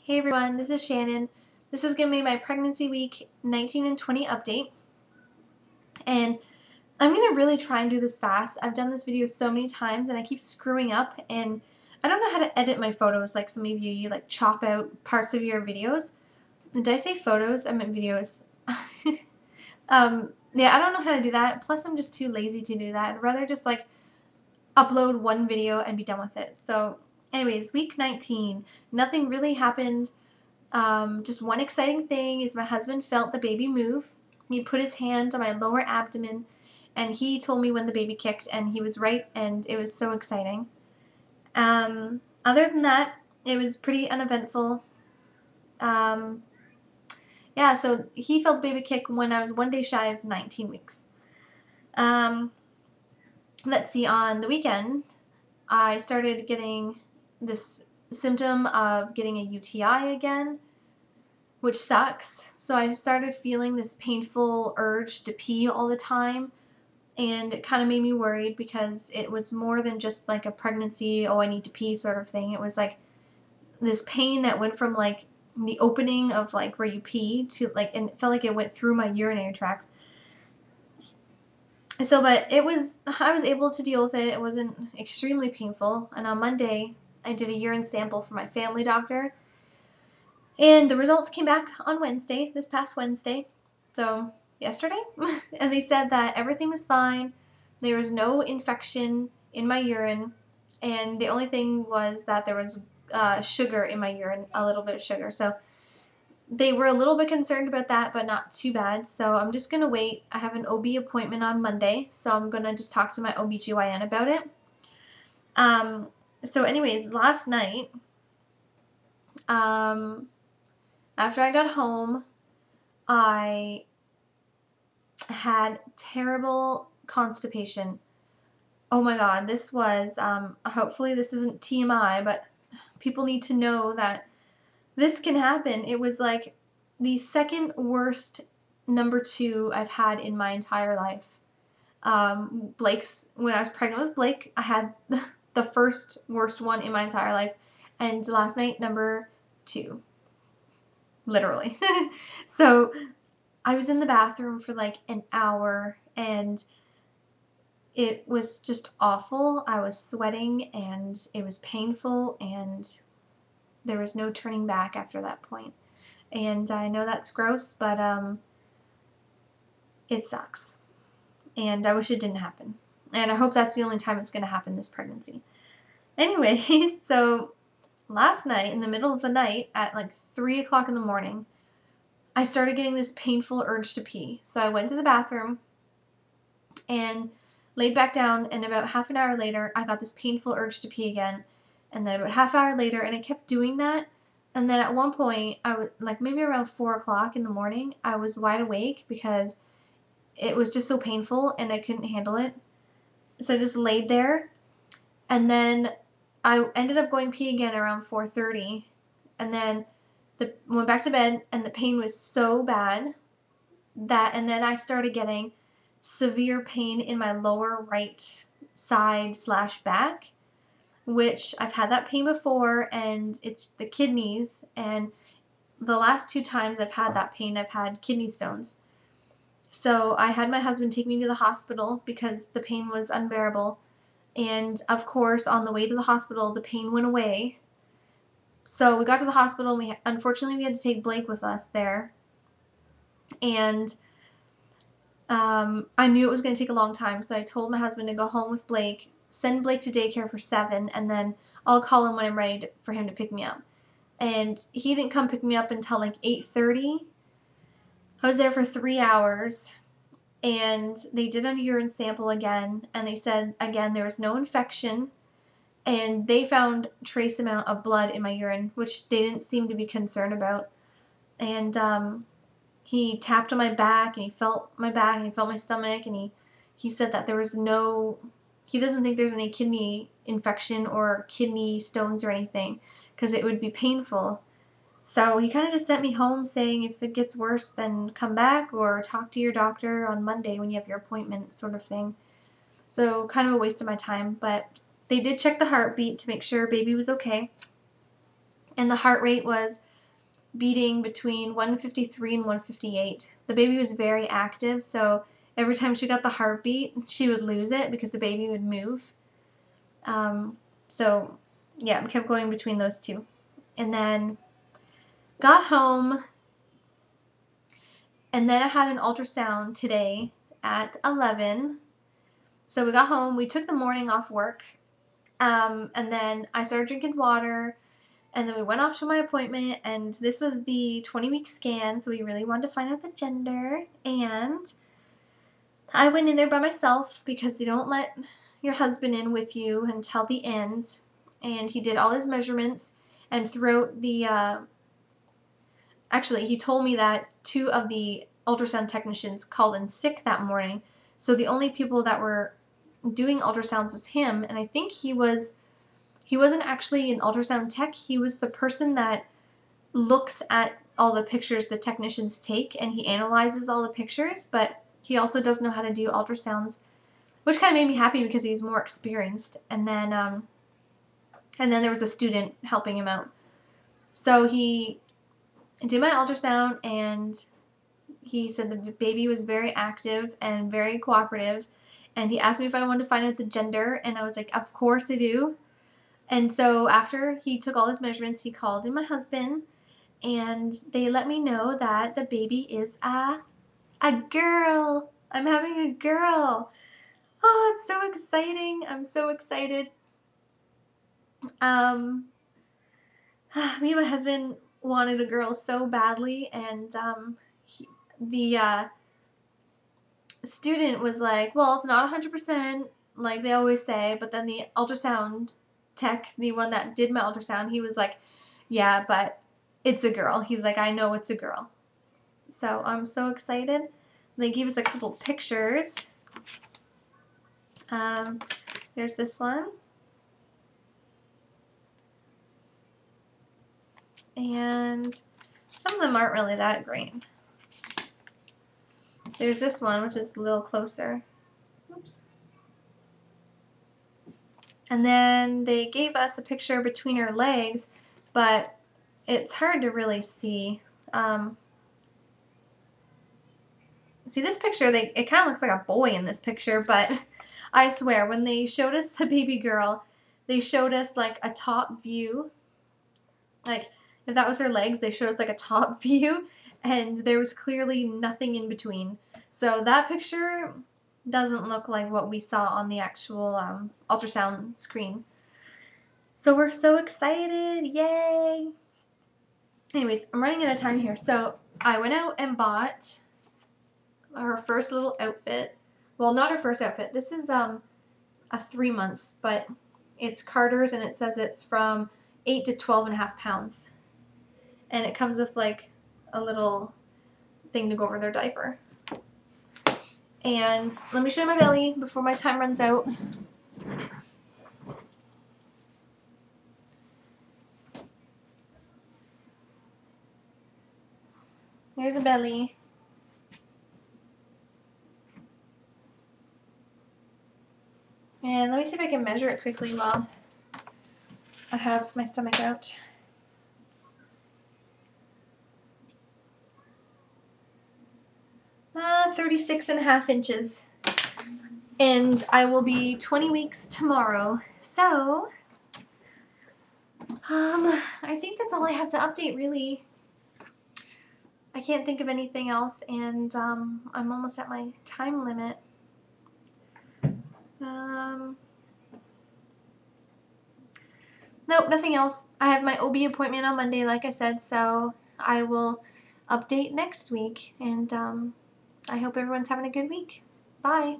Hey everyone, this is Shannon. This is going to be my pregnancy week 19 and 20 update. And I'm going to really try and do this fast. I've done this video so many times and I keep screwing up and I don't know how to edit my photos like some of you. You like chop out parts of your videos. Did I say photos? I meant videos. Yeah, I don't know how to do that. Plus I'm just too lazy to do that. I'd rather just like upload one video and be done with it. So anyways, week 19, nothing really happened. Just one exciting thing is my husband felt the baby move. He put his hand on my lower abdomen and he told me when the baby kicked, and he was right, and it was so exciting. Other than that, it was pretty uneventful. Yeah, so he felt the baby kick when I was 1 day shy of 19 weeks. Let's see, on the weekend, I started getting this symptom of getting a UTI again, which sucks. So I started feeling this painful urge to pee all the time, and it kind of made me worried because it was more than just like a pregnancy, oh I need to pee sort of thing. It was like this pain that went from like the opening of like where you pee to like, and it felt like it went through my urinary tract. So, but I was able to deal with it. It wasn't extremely painful. And on Monday, I did a urine sample for my family doctor. And the results came back on Wednesday, this past Wednesday, so yesterday, and they said that everything was fine. There was no infection in my urine, and the only thing was that there was sugar in my urine, a little bit of sugar. So they were a little bit concerned about that, but not too bad. So I'm just going to wait. I have an OB appointment on Monday, so I'm going to just talk to my OBGYN about it. So anyways, last night, after I got home, I had terrible constipation. Oh my god, this was, hopefully this isn't TMI, but people need to know that this can happen. It was like the second worst number 2 I've had in my entire life. When I was pregnant with Blake, I had the first worst one in my entire life, and last night, number 2. Literally. So I was in the bathroom for like an hour and it was just awful. I was sweating and it was painful and there was no turning back after that point. And I know that's gross, but it sucks. And I wish it didn't happen. And I hope that's the only time it's going to happen this pregnancy. Anyway, so last night, in the middle of the night, at like 3 o'clock in the morning, I started getting this painful urge to pee. So I went to the bathroom and laid back down, and about half an hour later, I got this painful urge to pee again. And then about half hour later, and I kept doing that. And then at one point, I was like maybe around 4 o'clock in the morning, I was wide awake because it was just so painful and I couldn't handle it. So I just laid there, and then I ended up going pee again around 4:30, and then went back to bed, and the pain was so bad and then I started getting severe pain in my lower right side / back, which I've had that pain before, and it's the kidneys, and the last 2 times I've had that pain, I've had kidney stones. So I had my husband take me to the hospital because the pain was unbearable, and of course on the way to the hospital the pain went away. So we got to the hospital, and unfortunately we had to take Blake with us there, and I knew it was going to take a long time, so I told my husband to go home with Blake, send Blake to daycare for 7, and then I'll call him when I'm ready for him to pick me up. And he didn't come pick me up until like 8:30. I was there for 3 hours, and they did a urine sample again, and they said again there was no infection, and they found trace amount of blood in my urine, which they didn't seem to be concerned about. And he tapped on my back, and he felt my back, and he felt my stomach, and he said that there was he doesn't think there's any kidney infection or kidney stones or anything because it would be painful. So he kind of just sent me home saying if it gets worse then come back or talk to your doctor on Monday when you have your appointment, sort of thing. So kind of a waste of my time, but they did check the heartbeat to make sure baby was okay. And the heart rate was beating between 153 and 158. The baby was very active, so every time she got the heartbeat, she would lose it because the baby would move. So yeah, we kept going between those two. And then got home, and then I had an ultrasound today at 11. So we got home, we took the morning off work, and then I started drinking water, and then we went off to my appointment, and this was the 20-week scan, so we really wanted to find out the gender, and I went in there by myself because they don't let your husband in with you until the end, and he did all his measurements, and throughout the, actually, he told me that 2 of the ultrasound technicians called in sick that morning, so the only people that were doing ultrasounds was him, and I think he wasn't actually an ultrasound tech, he was the person that looks at all the pictures the technicians take, and he analyzes all the pictures, but he also does know how to do ultrasounds, which kind of made me happy because he's more experienced. And then there was a student helping him out. So he did my ultrasound, and he said the baby was very active and very cooperative, and he asked me if I wanted to find out the gender, and I was like, of course I do. And so after he took all his measurements, he called in my husband, and they let me know that the baby is a girl. I'm having a girl. Oh, it's so exciting. I'm so excited. Me and my husband wanted a girl so badly, and the student was like, well, it's not 100%, like they always say, but then the ultrasound tech, the one that did my ultrasound, he was like, yeah, but it's a girl. He's like, I know it's a girl. So I'm so excited. They gave us a couple pictures. There's this one. And some of them aren't really that great. There's this one, which is a little closer. Oops. And then they gave us a picture between her legs, but it's hard to really see. See this picture, it kind of looks like a boy in this picture, but I swear, when they showed us the baby girl, they showed us like a top view. Like, if that was her legs, they showed us like a top view, and there was clearly nothing in between. So that picture doesn't look like what we saw on the actual ultrasound screen. So we're so excited, yay! Anyways, I'm running out of time here. So I went out and bought her first little outfit. Well, not her first outfit. This is a 3 months, but it's Carter's, and it says it's from 8 to 12.5 pounds. And it comes with like a little thing to go over their diaper. And let me show you my belly before my time runs out. Here's a belly. And let me see if I can measure it quickly while I have my stomach out. 36.5 inches. And I will be 20 weeks tomorrow. So, I think that's all I have to update, really. I can't think of anything else, and I'm almost at my time limit. Nope, nothing else. I have my OB appointment on Monday, like I said, so I will update next week, and I hope everyone's having a good week. Bye.